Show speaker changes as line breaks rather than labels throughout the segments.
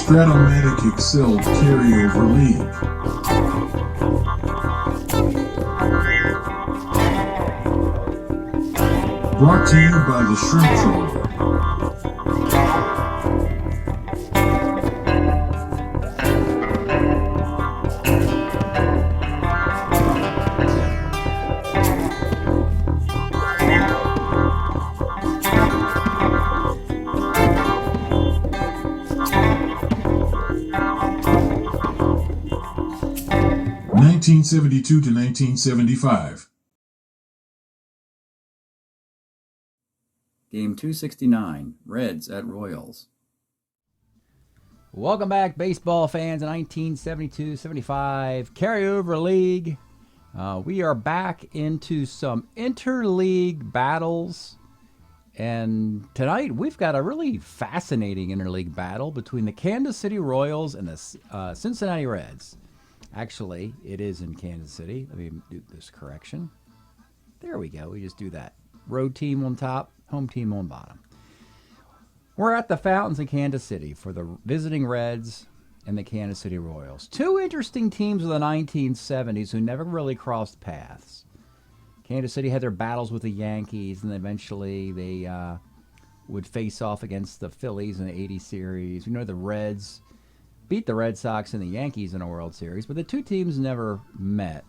Strat-O-Matic Excel Carryover League. Brought to you by the Shrimp Troller. 1972 to 1975.
Game 269, Reds at Royals.
Welcome back, baseball fans. 1972-75 carryover league. We are back into some interleague battles. And tonight we've got a really fascinating interleague battle between the Kansas City Royals and the Cincinnati Reds. Actually, it is in Kansas City. Let me do this correction. There we go. We just do that. Road team on top, home team on bottom. We're at the Fountains in Kansas City for the visiting Reds and the Kansas City Royals. Two interesting teams of the 1970s who never really crossed paths. Kansas City had their battles with the Yankees, and eventually they would face off against the Phillies in the 80 series. You know, the Reds beat the Red Sox and the Yankees in a World Series, but the two teams never met.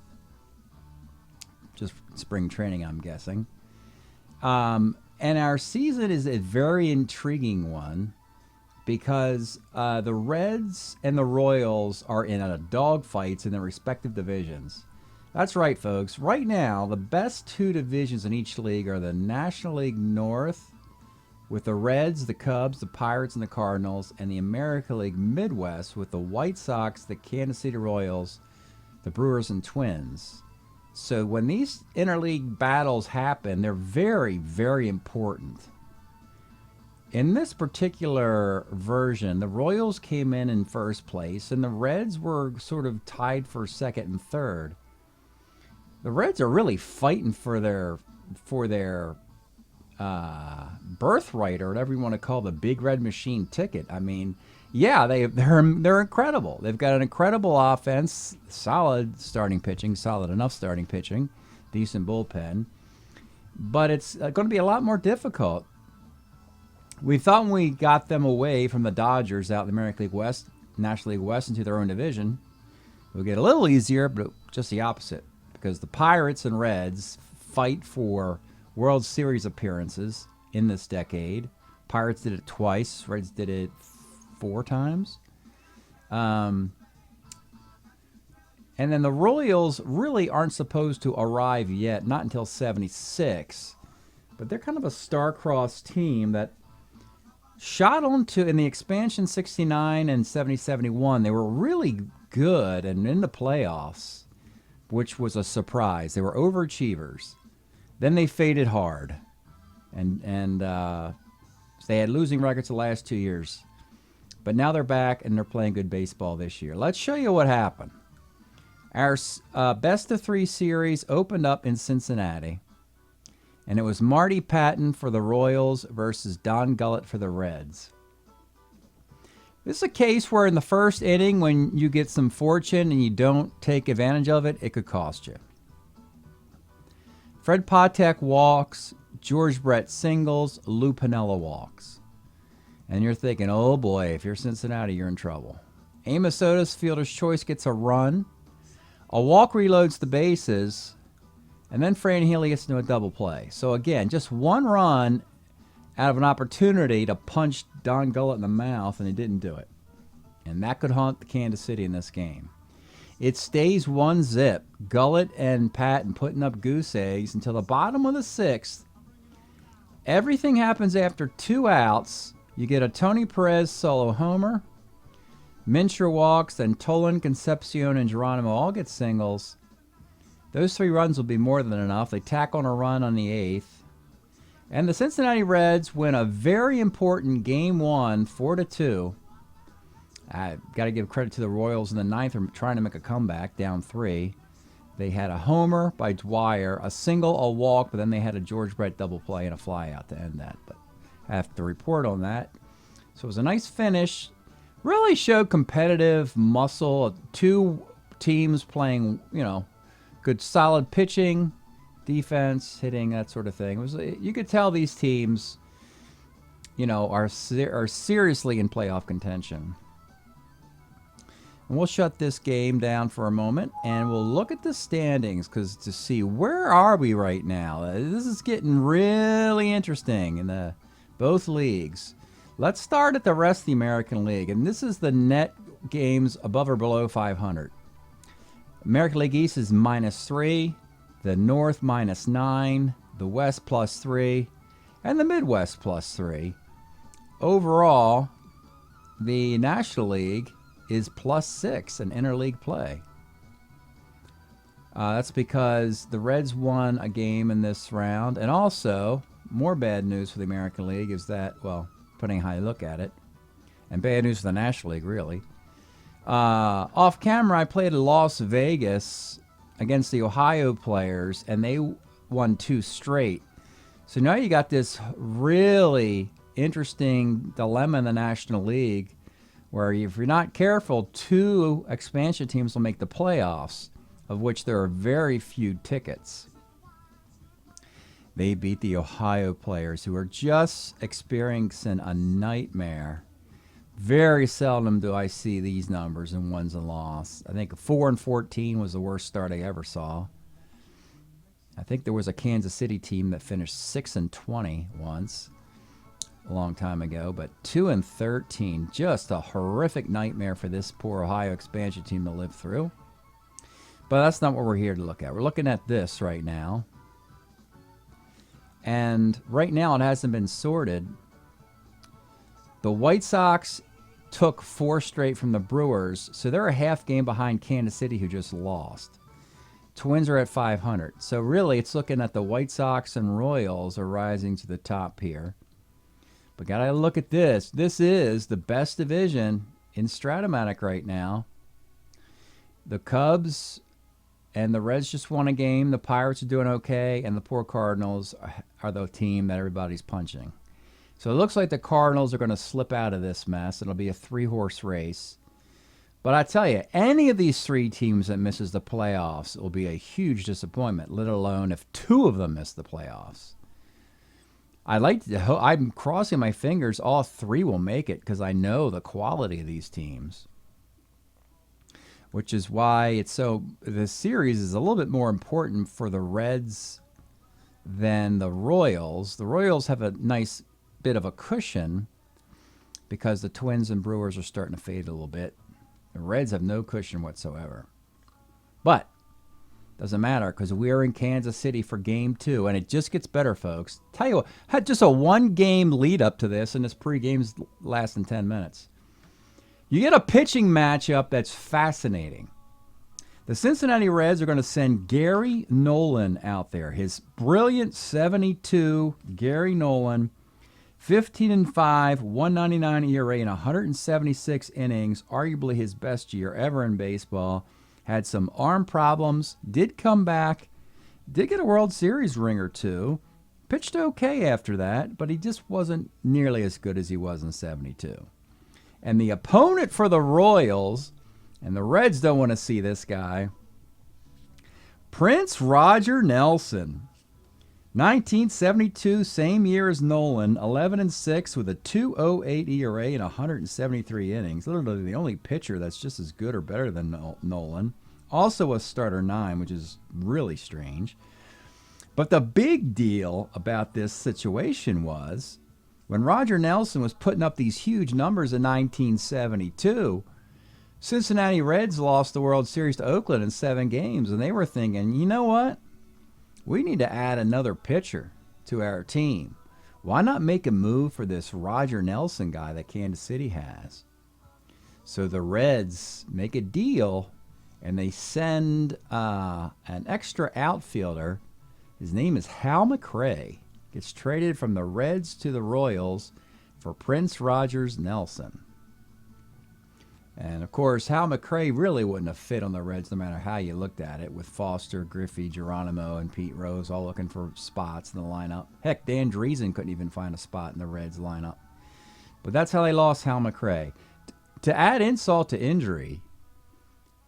Just spring training, I'm guessing. And our season is a very intriguing one because the Reds and the Royals are in dogfights in their respective divisions. That's right, folks. Right now, the best two divisions in each league are the National League North with the Reds, the Cubs, the Pirates, and the Cardinals, and the American League Midwest with the White Sox, the Kansas City Royals, the Brewers, and Twins. So when these interleague battles happen, they're very, very important. In this particular version, the Royals came in first place, and the Reds were sort of tied for second and third. The Reds are really fighting for their birthright, or whatever you want to call the Big Red Machine ticket. I mean, yeah, they're incredible. They've got an incredible offense, solid starting pitching, solid enough starting pitching, decent bullpen, but it's going to be a lot more difficult. We thought when we got them away from the Dodgers out in the American League West, National League West, into their own division, it would get a little easier, but just the opposite, because the Pirates and Reds fight for World Series appearances in this decade. Pirates did it twice. Reds did it 4 times. And then the Royals really aren't supposed to arrive yet, not until 76. But they're kind of a star-crossed team that shot onto, in the expansion 69 and 70-71, they were really good and in the playoffs, which was a surprise. They were overachievers. Then they faded hard, and they had losing records the last 2 years. But now they're back, and they're playing good baseball this year. Let's show you what happened. Our best-of-3 series opened up in Cincinnati, and it was Marty Patton for the Royals versus Don Gullett for the Reds. This is a case where in the first inning, when you get some fortune and you don't take advantage of it, it could cost you. Fred Patek walks, George Brett singles, Lou Piniella walks. And you're thinking, oh boy, if you're Cincinnati, you're in trouble. Amos Otis, fielder's choice, gets a run. A walk reloads the bases, and then Fran Healy gets into a double play. So again, just one run out of an opportunity to punch Don Gullett in the mouth, and he didn't do it. And that could haunt the Kansas City in this game. It stays 1-0. Gullett and Patton putting up goose eggs until the bottom of the 6th. Everything happens after 2 outs. You get a Tony Perez solo homer. Mincher walks, then Tolan, Concepcion, and Geronimo all get singles. Those 3 runs will be more than enough. They tack on a run on the 8th. And the Cincinnati Reds win a very important Game 1, 4-2. I've got to give credit to the Royals in the 9th for trying to make a comeback, down 3. They had a homer by Dwyer, a single, a walk, but then they had a George Brett double play and a fly out to end that. But I have to report on that. So it was a nice finish really showed competitive muscle. Two teams playing, good solid pitching, defense, hitting, that sort of thing. It was, you could tell these teams, are seriously in playoff contention. And we'll shut this game down for a moment, and we'll look at the standings to see where are we right now. This is getting really interesting in both leagues. Let's start at the rest of the American League, and this is the net games above or below 500. American League East is -3, the North -9, the West +3, and the Midwest +3. Overall, the National League is +6 in interleague play. That's because the Reds won a game in this round, and also, more bad news for the American League is that, well, depending how you look at it, and bad news for the National League, really. Off camera, I played at Las Vegas against the Ohio players, and they won 2 straight. So now you got this really interesting dilemma in the National League, where if you're not careful, 2 expansion teams will make the playoffs, of which there are very few tickets. They beat the Ohio players, who are just experiencing a nightmare. Very seldom do I see these numbers in wins and losses. I think 4-14 was the worst start I ever saw. I think there was a Kansas City team that finished 6-20 once, a long time ago, but 2-13, just a horrific nightmare for this poor Ohio expansion team to live through. But that's not what we're here to look at. We're looking at this right now. And right now it hasn't been sorted. The White Sox took 4 straight from the Brewers, so they're a half game behind Kansas City, who just lost. Twins are at 500. So really it's looking at the White Sox and Royals are rising to the top here. But gotta look at this. This is the best division in Strat-O-Matic right now. The Cubs and the Reds just won a game. The Pirates are doing okay, and the poor Cardinals are the team that everybody's punching. So it looks like the Cardinals are going to slip out of this mess. It'll be a 3-horse race. But I tell you, any of these 3 teams that misses the playoffs will be a huge disappointment, let alone if 2 of them miss the playoffs. I'm crossing my fingers all 3 will make it, because I know the quality of these teams. Which is why the series is a little bit more important for the Reds than the Royals. The Royals have a nice bit of a cushion because the Twins and Brewers are starting to fade a little bit. The Reds have no cushion whatsoever. But doesn't matter, because we're in Kansas City for Game 2, and it just gets better, folks. Tell you what, had just a 1-game lead up to this, and this pre-game's lasting 10 minutes. You get a pitching matchup that's fascinating. The Cincinnati Reds are going to send Gary Nolan out there. His brilliant 72 Gary Nolan, 15-5, 199 ERA in 176 innings, arguably his best year ever in baseball. Had some arm problems, did come back, did get a World Series ring or 2. Pitched okay after that, but he just wasn't nearly as good as he was in 72. And the opponent for the Royals, and the Reds don't want to see this guy, Prince Roger Nelson. 1972, same year as Nolan, 11-6 with a 2.08 ERA in 173 innings. Literally the only pitcher that's just as good or better than Nolan. Also a starter 9, which is really strange. But the big deal about this situation was, when Roger Nelson was putting up these huge numbers in 1972, Cincinnati Reds lost the World Series to Oakland in 7 games, and they were thinking, you know what? We need to add another pitcher to our team. Why not make a move for this Roger Nelson guy that Kansas City has? So the Reds make a deal, and they send an extra outfielder. His name is Hal McRae. Gets traded from the Reds to the Royals for Prince Rogers Nelson. And, of course, Hal McRae really wouldn't have fit on the Reds no matter how you looked at it, with Foster, Griffey, Geronimo, and Pete Rose all looking for spots in the lineup. Heck, Dan Driesen couldn't even find a spot in the Reds lineup. But that's how they lost Hal McRae. to add insult to injury,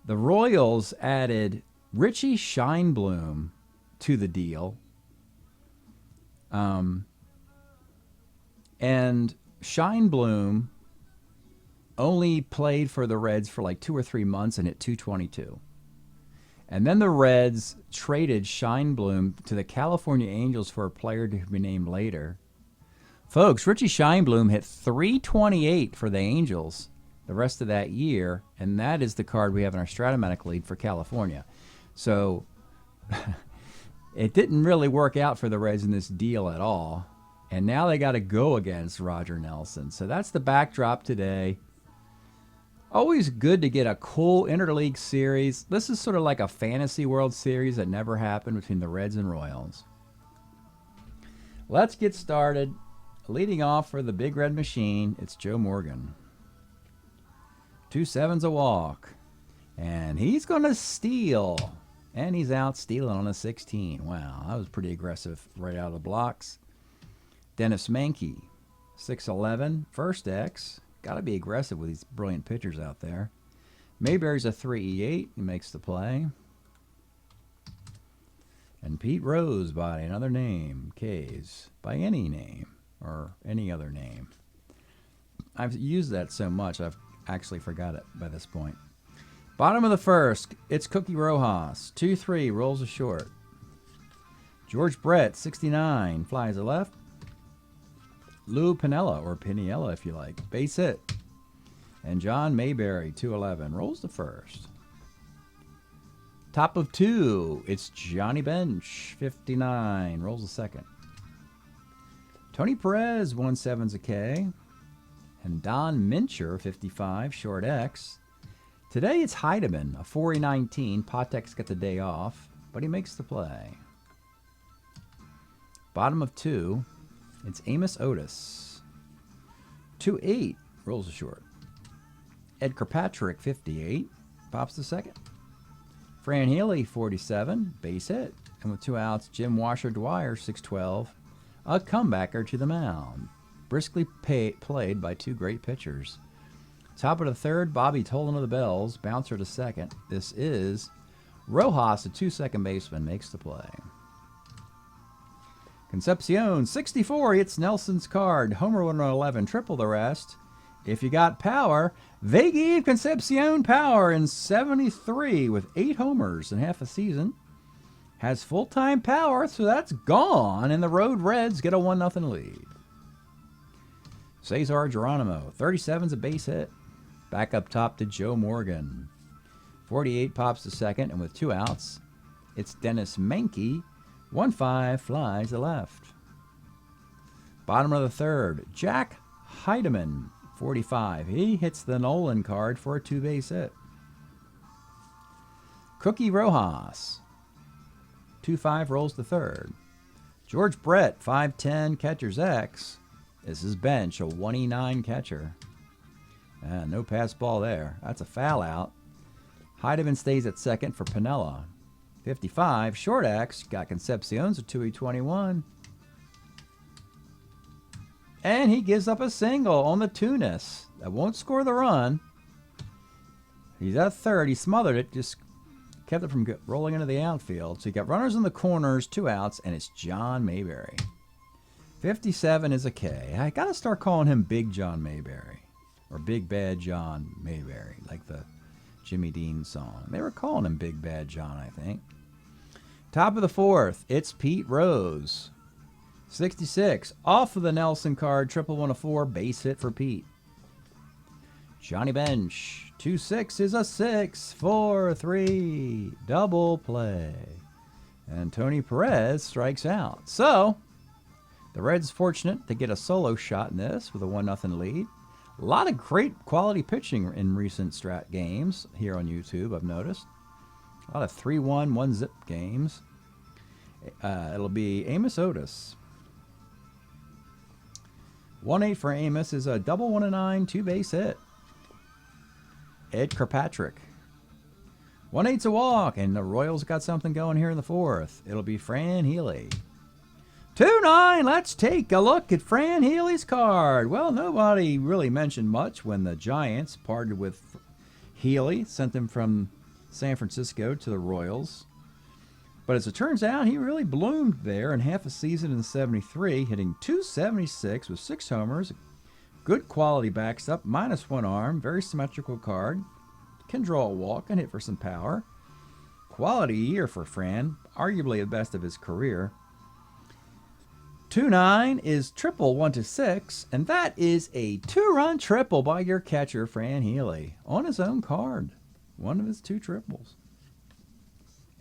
the Royals added Richie Scheinblum to the deal. And Scheinblum only played for the Reds for like 2 or 3 months and hit .222. And then the Reds traded Scheinblum to the California Angels for a player to be named later. Folks, Richie Scheinblum hit .328 for the Angels the rest of that year, and that is the card we have in our Strat-O-Matic lead for California. So it didn't really work out for the Reds in this deal at all. And now they got to go against Roger Nelson. So that's the backdrop today. Always good to get a cool interleague series. This is sort of like a fantasy World Series that never happened between the Reds and Royals. Let's get started. Leading off for the Big Red Machine, it's Joe Morgan. 2 sevens a walk. And he's going to steal. And he's out stealing on a 16. Wow, that was pretty aggressive right out of the blocks. Dennis Mankey, 6'11", first X. Got to be aggressive with these brilliant pitchers out there. Mayberry's a 3E8. He makes the play. And Pete Rose by another name. K's by any name or any other name. I've used that so much I've actually forgot it by this point. Bottom of the first, it's Cookie Rojas. 2-3, rolls a short. George Brett, 69, flies a left. Lou Piniella, or Piniella if you like, base hit. And John Mayberry, 211, rolls the first. Top of 2, it's Johnny Bench, 59, rolls the second. Tony Perez, 1/7's a K. And Don Mincher, 55, short X. Today it's Heidemann, a 4E19. Potek's got the day off, but he makes the play. Bottom of 2, it's Amos Otis. 2-8, rolls a short. Ed Kirkpatrick, 58, pops the second. Fran Healy, 47, base hit. And with 2 outs, Jim Washer-Dwyer, 6'12", a comebacker to the mound. Briskly played by 2 great pitchers. Top of the third, Bobby Tolan of the Bells, bouncer to second. This is Rojas, a 2 second baseman, makes the play. Concepcion, 64, hits Nelson's card. Homer 111, triple the rest. If you got power, they gave Concepcion power in 73 with 8 homers in half a season. Has full-time power, so that's gone, and the Road Reds get a 1-0 lead. Cesar Geronimo, 37's a base hit. Back up top to Joe Morgan. 48 pops the second, and with 2 outs, it's Dennis Mankey. 1-5, flies to left. Bottom of the third, Jack Heidemann, 45. He hits the Nolan card for a 2-base hit. Cookie Rojas, 2-5, rolls the third. George Brett, 5'10", catcher's X. This is Bench, a 1E9 catcher. No pass ball there. That's a foul out. Heidemann stays at second for Piniella. 55, short X. Got Concepcion's a 2E21. And he gives up a single on the Tunis. That won't score the run. He's at third. He smothered it. Just kept it from rolling into the outfield. So you got runners in the corners, 2 outs, and it's John Mayberry. 57 is a K. I got to start calling him Big John Mayberry. Or Big Bad John Mayberry, like the Jimmy Dean song. They were calling him Big Bad John, I think. Top of the fourth, it's Pete Rose. 66, off of the Nelson card, 104, base hit for Pete. Johnny Bench, 2-6 is a 6-4-3, double play. And Tony Perez strikes out. So, the Reds fortunate to get a solo shot in this with a 1-0 lead. A lot of great quality pitching in recent Strat games here on YouTube, I've noticed. A lot of 3-1, 1-zip games. It'll be Amos Otis. 1-8 for Amos is a double 1-9, 2-base hit. Ed Kirkpatrick. 1-8's a walk, and the Royals got something going here in the fourth. It'll be Fran Healy. 2-9, let's take a look at Fran Healy's card. Well, nobody really mentioned much when the Giants parted with Healy, sent him from San Francisco to the Royals. But as it turns out, he really bloomed there in half a season in '73, hitting .276 with 6 homers, good quality backstop, -1 arm, very symmetrical card, can draw a walk and hit for some power. Quality year for Fran, arguably the best of his career. 2-9 is triple 1-6, and that is a 2-run triple by your catcher, Fran Healy, on his own card. One of his 2 triples.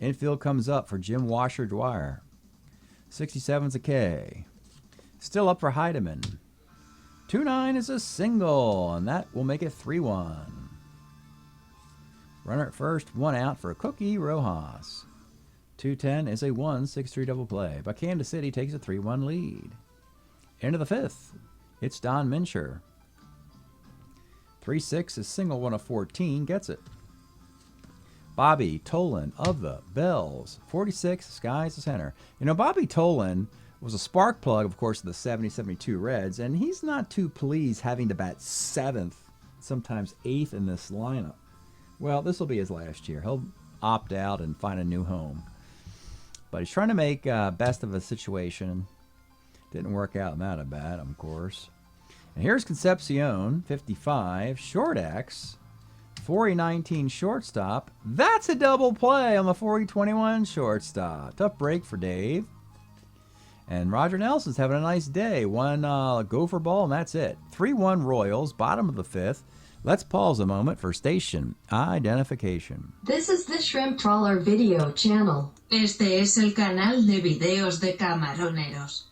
Infield comes up for Jim Washer Dwyer. 67's a K. Still up for Heidemann. 2-9 is a single, and that will make it 3-1. Runner at first, 1 out for Cookie Rojas. 2-10 is a 1-6-3 double play, but Kansas City takes a 3-1 lead. Into the 5th, it's Don Mincher. 3-6 is single 1-14, gets it. Bobby Tolan of the Bells. 46, skies the center. You know, Bobby Tolan was a spark plug, of course, of the 70-72 Reds, and he's not too pleased having to bat 7th, sometimes 8th in this lineup. Well, this will be his last year. He'll opt out and find a new home. But he's trying to make best of a situation. Didn't work out in that at bat, of course. And here's Concepcion, 55, short X. 40-19 shortstop. That's a double play on the 40-21 shortstop. Tough break for Dave. And Roger Nelson's having a nice day. 1 gopher ball, and that's it. 3-1 Royals, bottom of the 5th. Let's pause a moment for station identification.
This is the Shrimp Trawler video channel.
Este es el canal de videos de camaroneros.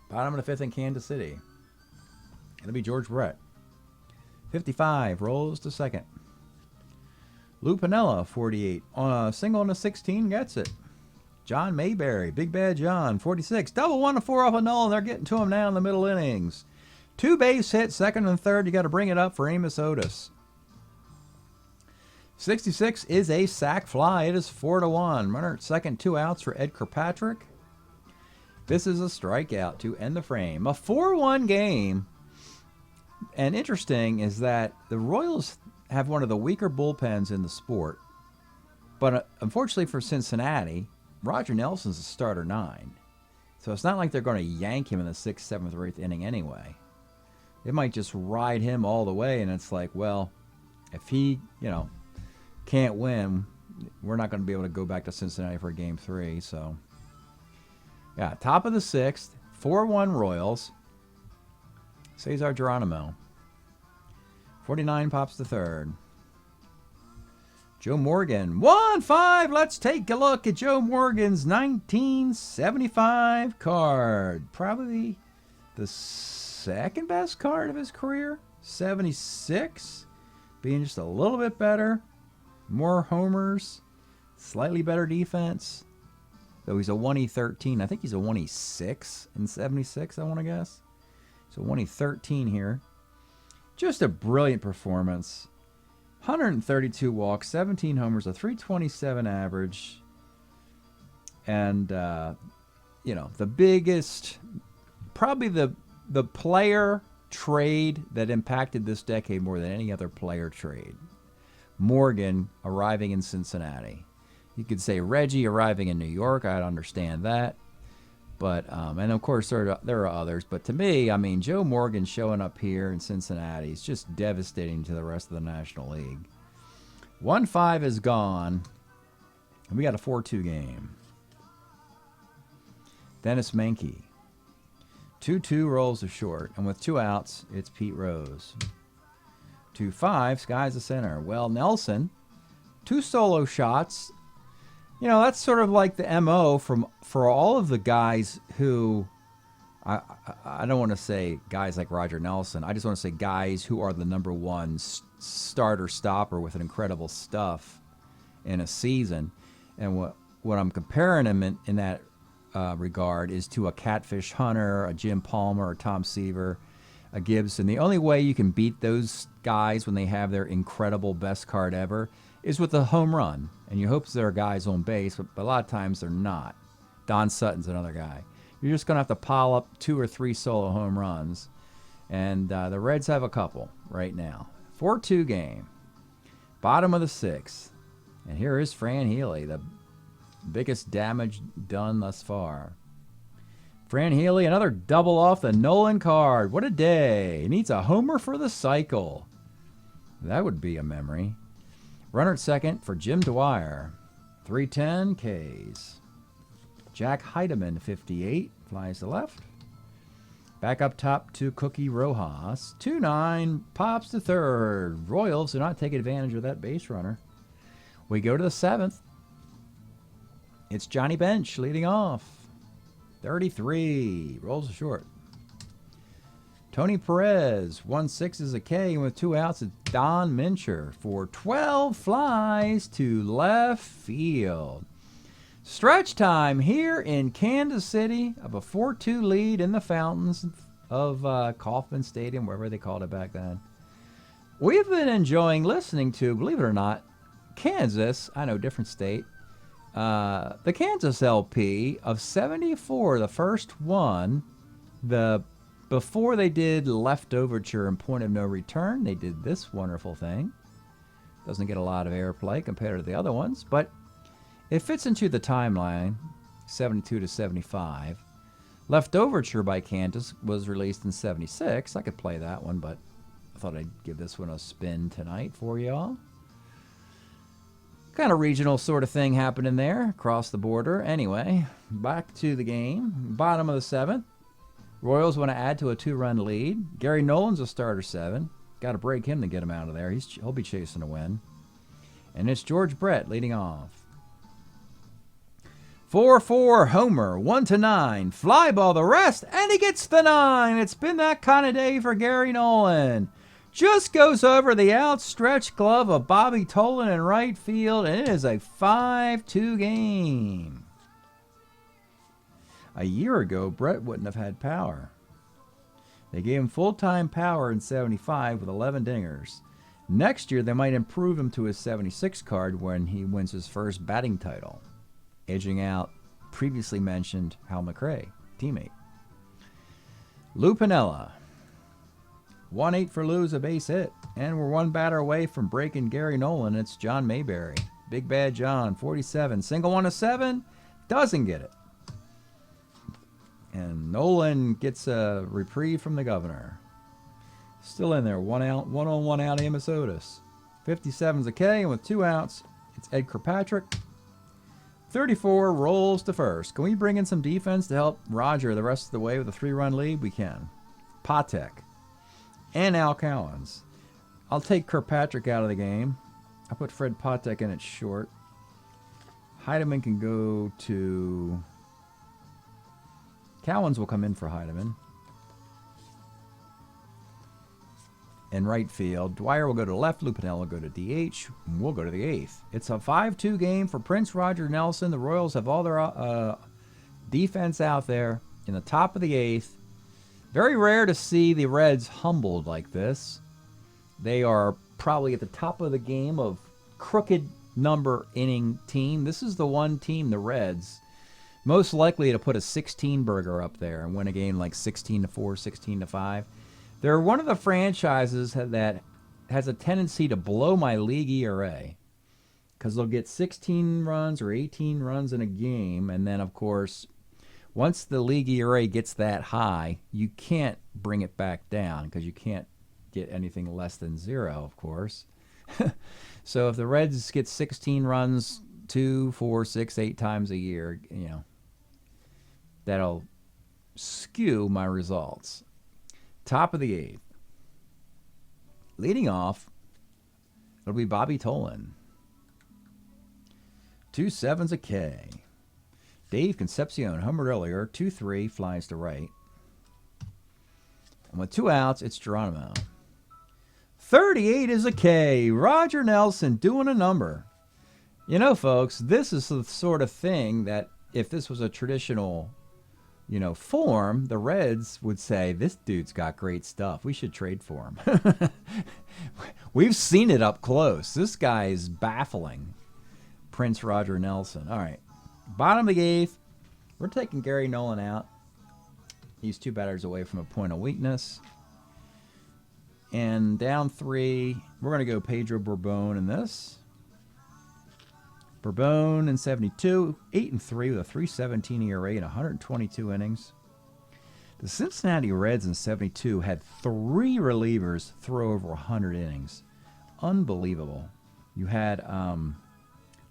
Bottom of the 5th in Kansas City. It'll be George Brett. 55, rolls to second. Lou Piniella, 48, on a single and a 16, gets it. John Mayberry, Big Bad John, 46, double 1-4 off a null, and they're getting to him now in the middle innings. 2 base hits, second and third, you got to bring it up for Amos Otis. 66 is a sac fly, it is 4-1. Runner at second, 2 outs for Ed Kirkpatrick. This is a strikeout to end the frame. A 4-1 game. And interesting is that the Royals have one of the weaker bullpens in the sport. But unfortunately for Cincinnati, Roger Nelson's a starter 9. So it's not like they're going to yank him in the 6th, 7th, or 8th inning anyway. They might just ride him all the way, and it's like, well, if he, can't win, we're not going to be able to go back to Cincinnati for Game 3. So, yeah, top of the 6th, 4-1 Royals. Cesar Geronimo. 49 pops to third. Joe Morgan. 1-5. Let's take a look at Joe Morgan's 1975 card. Probably the second best card of his career. 76. Being just a little bit better. More homers. Slightly better defense. Though he's a 1E13. I think he's a 1E6 in 76, I want to guess. So 1E13 here. Just a brilliant performance. 132 walks, 17 homers, a 327 average. And, the biggest, probably the player trade that impacted this decade more than any other player trade. Morgan arriving in Cincinnati. You could say Reggie arriving in New York. I'd understand that. But, and of course, there are others. But to me, Joe Morgan showing up here in Cincinnati is just devastating to the rest of the National League. 1-5 is gone. And we got a 4-2 game. Dennis Menke. 2-2 rolls to short. And with 2 outs, it's Pete Rose. 2-5, skies the center. Well, Nelson, 2 solo shots. That's sort of like the MO for all of the guys who, I don't want to say guys like Roger Nelson. I just want to say guys who are the number 1 starter stopper with an incredible stuff in a season. And what I'm comparing him in that regard is to a Catfish Hunter, a Jim Palmer, a Tom Seaver, a Gibson. The only way you can beat those guys when they have their incredible best card ever is with a home run. And you hope there are guys on base, but a lot of times they're not. Don Sutton's another guy. You're just going to have to pile up 2 or 3 solo home runs. And the Reds have a couple right now. 4-2 game. Bottom of the 6th. And here is Fran Healy, the biggest damage done thus far. Fran Healy, another double off the Nolan card. What a day. He needs a homer for the cycle. That would be a memory. Runner at second for Jim Dwyer. 310 Ks. Jack Heidemann, 58, flies to left. Back up top to Cookie Rojas. 2-9, pops to third. Royals do not take advantage of that base runner. We go to the 7th. It's Johnny Bench leading off. 33, rolls short. Tony Perez, 1-6 is a K, and with 2 outs, it's Don Mincher for 12 flies to left field. Stretch time here in Kansas City of a 4-2 lead in the fountains of Kauffman Stadium, wherever they called it back then. We've been enjoying listening to, believe it or not, Kansas, I know, different state, the Kansas LP of 74, the first one, before they did Left Overture and Point of No Return, they did this wonderful thing. Doesn't get a lot of airplay compared to the other ones, but it fits into the timeline, 72 to 75. Left Overture by Kansas was released in 76. I could play that one, but I thought I'd give this one a spin tonight for y'all. Kind of regional sort of thing happening there, across the border. Anyway, back to the game. Bottom of the 7th. Royals want to add to a 2-run lead. Gary Nolan's a starter 7. Got to break him to get him out of there. He'll be chasing a win. And it's George Brett leading off. 4-4 homer, 1-9. Fly ball the rest, and he gets the 9. It's been that kind of day for Gary Nolan. Just goes over the outstretched glove of Bobby Tolan in right field, and it is a 5-2 game. A year ago, Brett wouldn't have had power. They gave him full-time power in 75 with 11 dingers. Next year, they might improve him to his 76 card when he wins his first batting title, edging out previously mentioned Hal McRae, teammate. Lou Piniella. 1-8 for Lou's a base hit. And we're 1 batter away from breaking Gary Nolan. It's John Mayberry. Big Bad John, 47. Single 1-7. Doesn't get it. And Nolan gets a reprieve from the governor. Still in there. 1 out, 1-on-1 out, Amos Otis. 57's a K, and with 2 outs, it's Ed Kirkpatrick. 34 rolls to first. Can we bring in some defense to help Roger the rest of the way with a 3-run lead? We can. Patek. And Al Cowens. I'll take Kirkpatrick out of the game. I'll put Fred Patek in at short. Heidemann can go to... Cowens will come in for Heidemann. In right field, Dwyer will go to left, Lou Piniella will go to DH, and we'll go to the 8th. It's a 5-2 game for Prince Roger Nelson. The Royals have all their defense out there in the top of the 8th. Very rare to see the Reds humbled like this. They are probably at the top of the game of crooked number inning team. This is the one team, the Reds, most likely to put a 16-burger up there and win a game like 16-4, 16-5. They're one of the franchises that has a tendency to blow my league ERA because they'll get 16 runs or 18 runs in a game, and then, of course, once the league ERA gets that high, you can't bring it back down because you can't get anything less than 0, of course. So if the Reds get 16 runs 2, 4, 6, 8 times a year, that'll skew my results. Top of the 8th. Leading off, it'll be Bobby Tolan. 2 7's a K. Dave Concepcion homered earlier. 2-3, flies to right. And with 2 outs, it's Geronimo. 38 is a K. Roger Nelson doing a number. Folks, this is the sort of thing that if this was a traditional form, the Reds would say, this dude's got great stuff. We should trade for him. We've seen it up close. This guy is baffling. Prince Roger Nelson. All right. Bottom of the 8th. We're taking Gary Nolan out. He's 2 batters away from a point of weakness. And down 3, we're going to go Pedro Borbon in this. Borbon in 72, 8-3 with a 3.17 ERA and 122 innings. The Cincinnati Reds in 72 had 3 relievers throw over 100 innings. Unbelievable. You had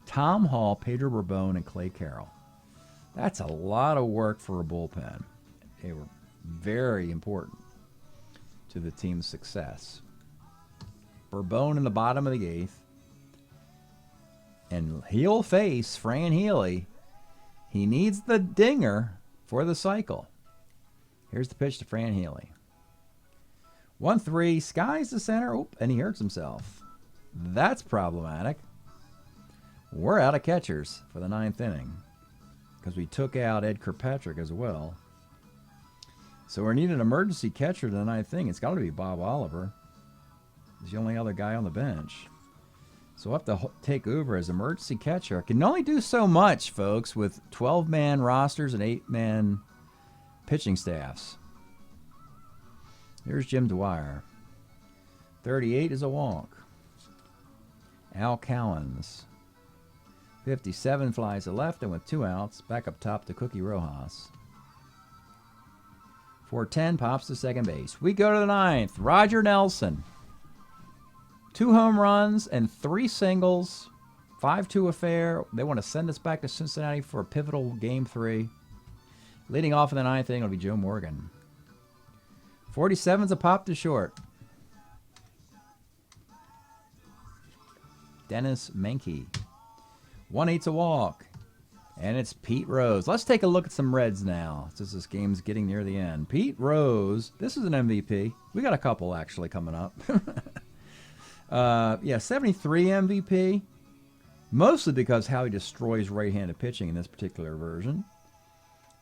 Tom Hall, Pedro Borbon, and Clay Carroll. That's a lot of work for a bullpen. They were very important to the team's success. Borbon in the bottom of the 8th. And he'll face Fran Healy. He needs the dinger for the cycle. Here's the pitch to Fran Healy. 1-3, skies the center. Oh, and he hurts himself. That's problematic. We're out of catchers for the 9th inning because we took out Ed Kirkpatrick as well. So we're needing an emergency catcher to the 9th inning. It's got to be Bob Oliver. He's the only other guy on the bench. So we'll have to take over as emergency catcher. I can only do so much, folks, with 12-man rosters and 8-man pitching staffs. Here's Jim Dwyer. 38 is a walk. Al Cowens. 57 flies to left, and with 2 outs, back up top to Cookie Rojas. 410 pops to second base. We go to the 9th. Roger Nelson. 2 home runs and 3 singles. 5-2 affair. They want to send us back to Cincinnati for a pivotal Game 3. Leading off in the 9th inning will be Joe Morgan. 47's a pop to short. Dennis Menke. 1/8's a walk. And it's Pete Rose. Let's take a look at some Reds now, since this game's getting near the end. Pete Rose. This is an MVP. We got a couple, actually, coming up. 73 MVP. Mostly because how he destroys right-handed pitching in this particular version.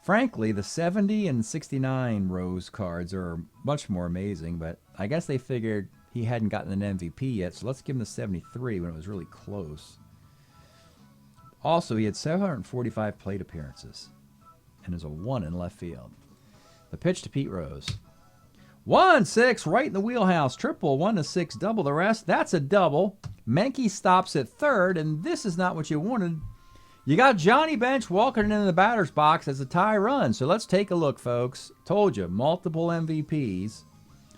Frankly, the 70 and 69 Rose cards are much more amazing, but I guess they figured he hadn't gotten an MVP yet, so let's give him the 73 when it was really close. Also, he had 745 plate appearances and is a 1 in left field. The pitch to Pete Rose. 1-6, right in the wheelhouse. Triple, 1-6, double the rest. That's a double. Menke stops at third, and this is not what you wanted. You got Johnny Bench walking in the batter's box as a tie run. So let's take a look, folks. Told you, multiple MVPs.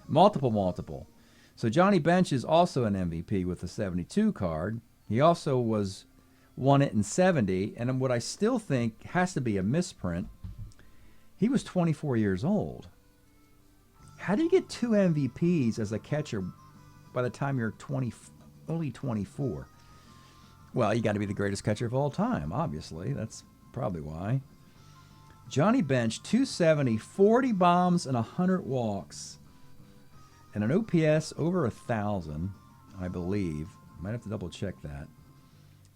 Multiple. So Johnny Bench is also an MVP with the 72 card. He also won it in 70, and what I still think has to be a misprint, he was 24 years old. How do you get 2 MVPs as a catcher by the time you're only 24? Well, you got to be the greatest catcher of all time, obviously. That's probably why. Johnny Bench, 270, 40 bombs, and 100 walks. And an OPS over 1,000, I believe. Might have to double check that.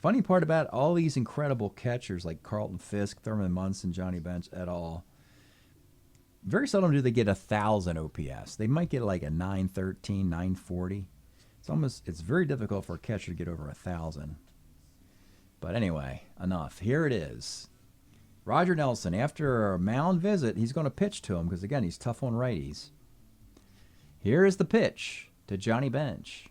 Funny part about all these incredible catchers like Carlton Fisk, Thurman Munson, Johnny Bench et al., very seldom do they get 1,000 OPS. They might get like a 913, 940. It's very difficult for a catcher to get over 1,000. But anyway, enough. Here it is. Roger Nelson, after a mound visit, he's going to pitch to him because, again, he's tough on righties. Here is the pitch to Johnny Bench.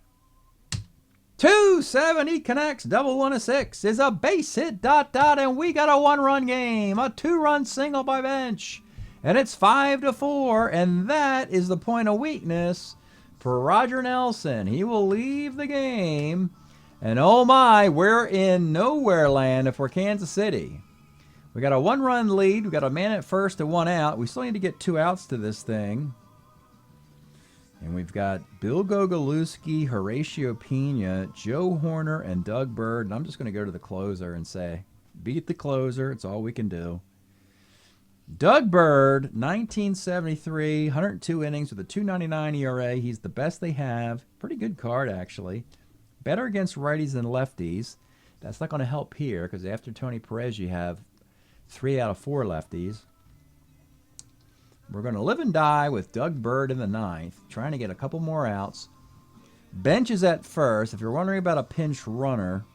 270 connects, double 1-6 is a base hit, ... and we got a 1-run game. A 2-run single by Bench. And it's 5-4, and that is the point of weakness for Roger Nelson. He will leave the game, and oh my, we're in nowhere land if we're Kansas City. We got a 1-run lead. We got a man at first and 1 out. We still need to get 2 outs to this thing. And we've got Bill Gogolewski, Horatio Pena, Joe Horner, and Doug Bird. And I'm just going to go to the closer and say, beat the closer. It's all we can do. Doug Bird, 1973, 102 innings with a 2.99 ERA. He's the best they have. Pretty good card, actually. Better against righties than lefties. That's not going to help here because after Tony Perez, you have 3 out of 4 lefties. We're going to live and die with Doug Bird in the 9th, trying to get a couple more outs. Bench is at first. If you're wondering about a pinch runner,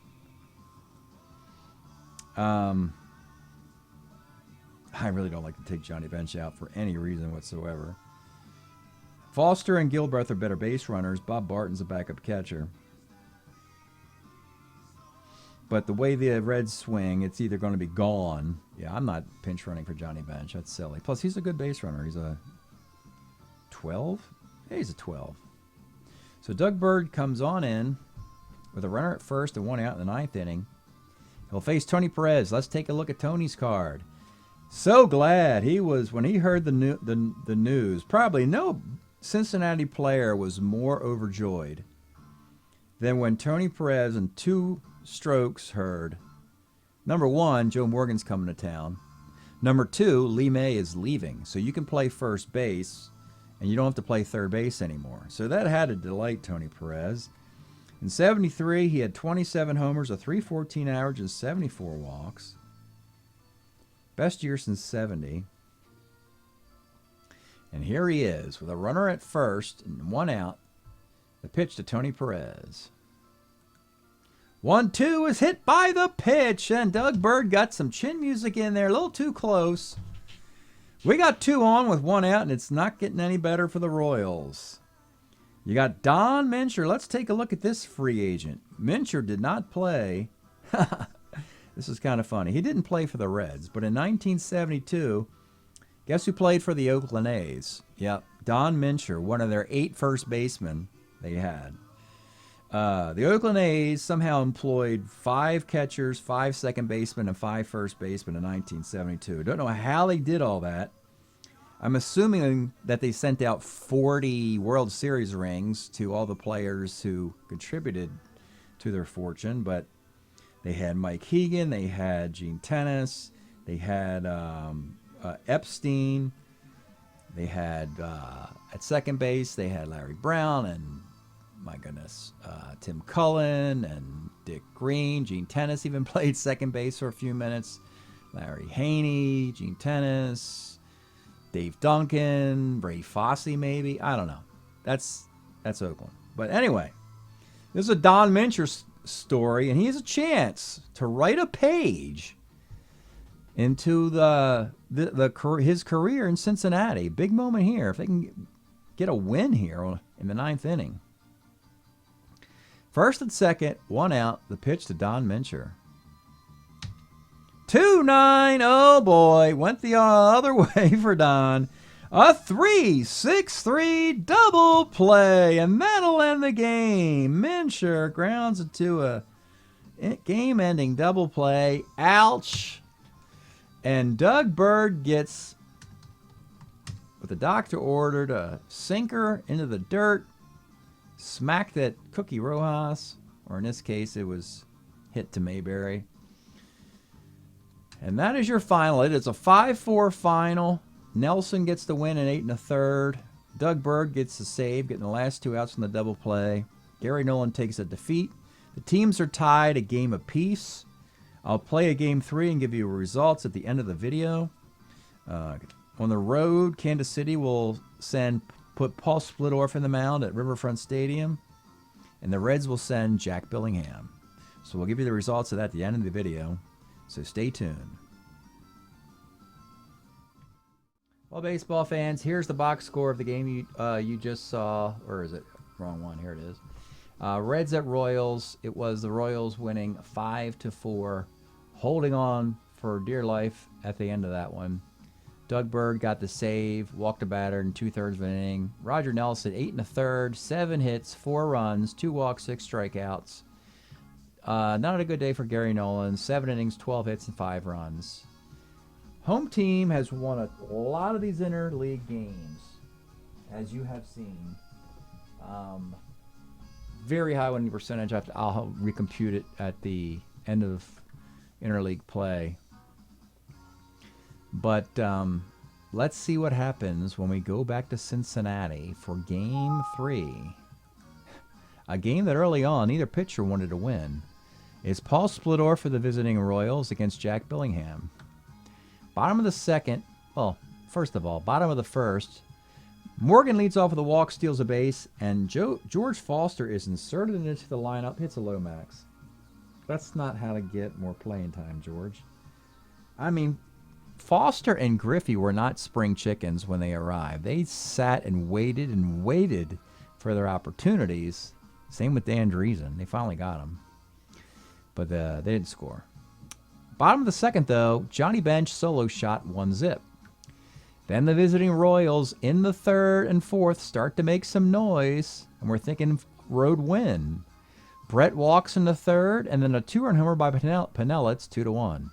I really don't like to take Johnny Bench out for any reason whatsoever. Foster and Gilbreth are better base runners. Bob Barton's a backup catcher. But the way the Reds swing, it's either going to be gone. Yeah, I'm not pinch running for Johnny Bench. That's silly. Plus, he's a good base runner. He's a 12? Yeah, he's a 12. So Doug Bird comes on in with a runner at first and 1 out in the 9th inning. He'll face Tony Perez. Let's take a look at Tony's card. So glad he was when he heard the news. Probably no Cincinnati player was more overjoyed than when Tony Perez in 2 strokes heard, number 1, Joe Morgan's coming to town. Number 2, Lee May is leaving. So you can play first base and you don't have to play third base anymore. So that had to delight Tony Perez. In 73, he had 27 homers, a .314 average, and 74 walks. Best year since 70. And here he is with a runner at first and 1 out. The pitch to Tony Perez. 1-2 is hit by the pitch, and Doug Bird got some chin music in there, a little too close. We got 2 on with 1 out, and it's not getting any better for the Royals. You got Don Mincher. Let's take a look at this free agent. Mincher did not play. This is kind of funny. He didn't play for the Reds, but in 1972, guess who played for the Oakland A's? Yep, Don Mincher, one of their 8 first basemen they had. The Oakland A's somehow employed 5 catchers, 5 second basemen, and 5 first basemen in 1972. Don't know how they did all that. I'm assuming that they sent out 40 World Series rings to all the players who contributed to their fortune, but they had Mike Hegan, they had Gene Tennis, they had Epstein, they had at second base, they had Larry Brown and my goodness, Tim Cullen and Dick Green. Gene Tennis even played second base for a few minutes. Larry Haney, Gene Tennis, Dave Duncan, Brady Fosse maybe. I don't know. That's Oakland. But anyway, this is a Don Mincher story, and he has a chance to write a page into his career in Cincinnati. Big moment here. If they can get a win here in the 9th inning. First and second, 1 out. The pitch to Don Mincher. 2-9. Oh boy, went the other way for Don. A 3-6-3 double play, and that'll end the game. Mincher grounds into a game-ending double play. Ouch. And Doug Bird gets what the doctor ordered, a sinker into the dirt. Smacked at Cookie Rojas, or in this case, it was hit to Mayberry. And that is your final. It is a 5-4 final. Nelson gets the win in 8 1/3. Doug Bird gets the save, getting the last 2 outs from the double play. Gary Nolan takes a defeat. The teams are tied a game apiece. I'll play a game 3 and give you results at the end of the video. On the road, Kansas City will put Paul Splittorff in the mound at Riverfront Stadium, and the Reds will send Jack Billingham. So we'll give you the results of that at the end of the video, so stay tuned. Well, baseball fans, here's the box score of the game you just saw, or is it wrong one? Here it is. Reds at Royals. It was the Royals winning 5-4, holding on for dear life at the end of that one. Doug Bird got the save, walked a batter in 2/3 of an inning. Roger Nelson, 8 1/3, 7 hits, 4 runs, 2 walks, 6 strikeouts. Not a good day for Gary Nolan. 7 innings, 12 hits, and 5 runs. Home team has won a lot of these interleague games, as you have seen. Very high winning percentage. I'll recompute it at the end of interleague play. But let's see what happens when we go back to Cincinnati for Game 3. A game that early on neither pitcher wanted to win. It's Paul Splittorff for the visiting Royals against Jack Billingham. Bottom of the second, well, first of all, bottom of the first, Morgan leads off with a walk, steals a base, and George Foster is inserted into the lineup, hits a Lomax. That's not how to get more playing time, George. I mean, Foster and Griffey were not spring chickens when they arrived. They sat and waited for their opportunities. Same with Dan Driesen. They finally got him. But they didn't score. Bottom of the second, though, Johnny Bench solo shot 1-zip. Then the visiting Royals in the third and fourth start to make some noise, and we're thinking road win. Brett walks in the third, and then a 2-run homer by Piniella. It's 2-1.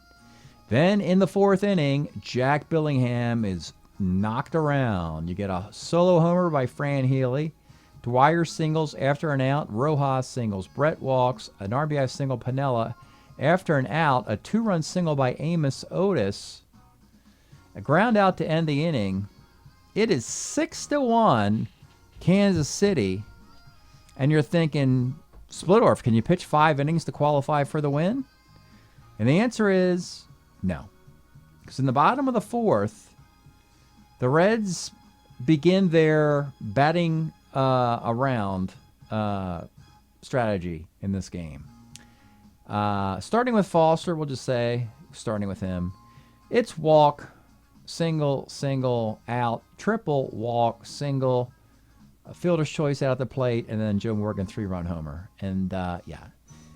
Then in the fourth inning, Jack Billingham is knocked around. You get a solo homer by Fran Healy. Dwyer singles after an out. Rojas singles. Brett walks. An RBI single, Piniella. After an out, a 2-run single by Amos Otis. A ground out to end the inning. It is 6-1, Kansas City. And you're thinking, Splittorf, can you pitch 5 innings to qualify for the win? And the answer is no. Because in the bottom of the fourth, the Reds begin their batting around strategy in this game. Starting with Foster, we'll just say, starting with him, it's walk, single, single, out, triple, walk, single, a fielder's choice out at the plate, and then Joe Morgan 3-run homer. And yeah,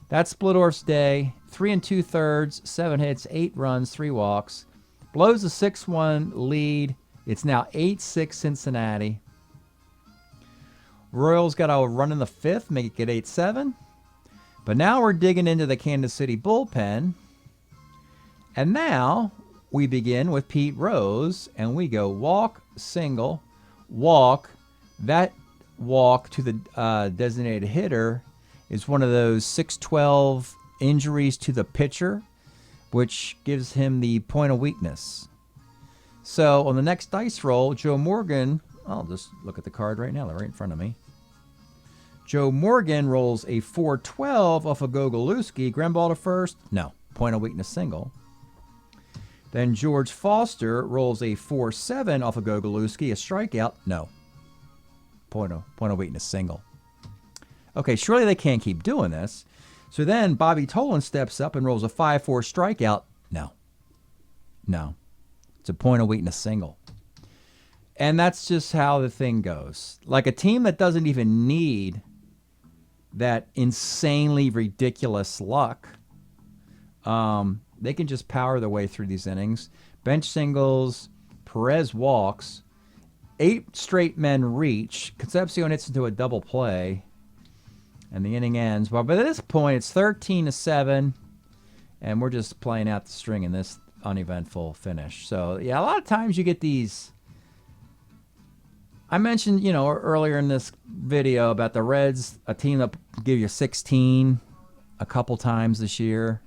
that's Splittorf's day. 3 2/3, 7 hits, 8 runs, 3 walks. Blows a 6-1 lead. It's now 8-6 Cincinnati. Royals got a run in the fifth, make it 8-7. But now we're digging into the Kansas City bullpen. And now we begin with Pete Rose, and we go walk, single, walk. That walk to the designated hitter is one of those 6-12 injuries to the pitcher, which gives him the point of weakness. So on the next dice roll, Joe Morgan, I'll just look at the card right now. They're right in front of me. Joe Morgan rolls a 4-12 off of Gogolewski. Ground ball to first? No. Point of weakness single. Then George Foster rolls a 4-7 off of Gogolewski. A strikeout? No. Point of weakness single. Okay, surely they can't keep doing this. So then Bobby Tolan steps up and rolls a 5-4 strikeout. No. No. It's a point of weakness single. And that's just how the thing goes. Like a team that doesn't even need that insanely ridiculous luck, they can just power their way through these innings. Bench singles, Perez walks, 8 straight men reach, Concepcion hits into a double play, and the inning ends. Well, by this point, it's 13-7, and we're just playing out the string in this uneventful finish. So, yeah, a lot of times you get these. I mentioned, earlier in this video about the Reds, a team that give you 16 a couple times this year,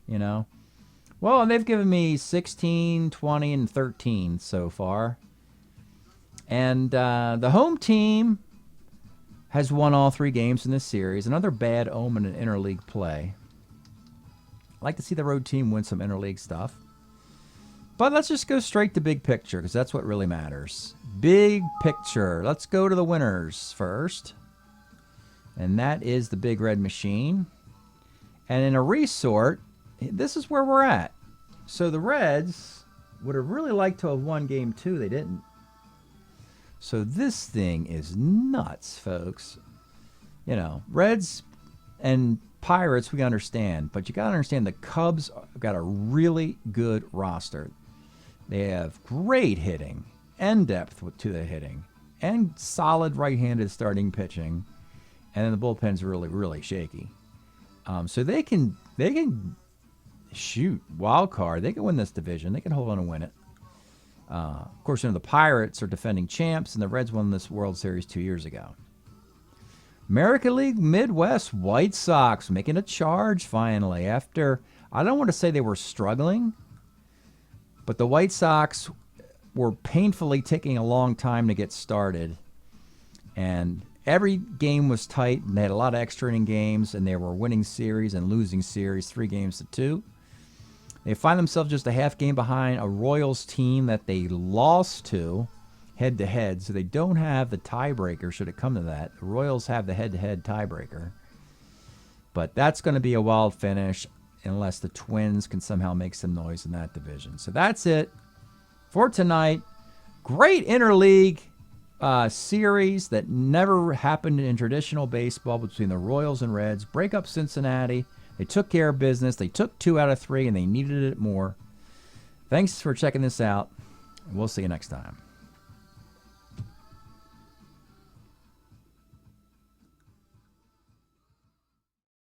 Well, they've given me 16, 20, and 13 so far. And the home team has won all 3 games in this series. Another bad omen in interleague play. I'd like to see the road team win some interleague stuff. But let's just go straight to big picture, because that's what really matters. Big picture. Let's go to the winners first. And that is the Big Red Machine. And in a resort, this is where we're at. So the Reds would have really liked to have won Game 2. They didn't. So this thing is nuts, folks. Reds and Pirates, we understand. But you got to understand the Cubs have got a really good roster. They have great hitting and depth to the hitting and solid right-handed starting pitching. And then the bullpen's really, really shaky. So they can shoot wild card. They can win this division. They can hold on and win it. Of course, the Pirates are defending champs, and the Reds won this World Series 2 years ago. American League Midwest White Sox making a charge finally after, I don't want to say they were struggling, but the White Sox were painfully taking a long time to get started. And every game was tight, and they had a lot of extra inning games, and they were winning series and losing series 3-2. They find themselves just a half game behind a Royals team that they lost to head-to-head, so they don't have the tiebreaker should it come to that. The Royals have the head-to-head tiebreaker. But that's going to be a wild finish unless the Twins can somehow make some noise in that division. So that's it. for tonight. Great interleague series that never happened in traditional baseball between the Royals and Reds. Break up Cincinnati. They took care of business. They took 2 out of 3, and they needed it more. Thanks for checking this out. We'll see you next time.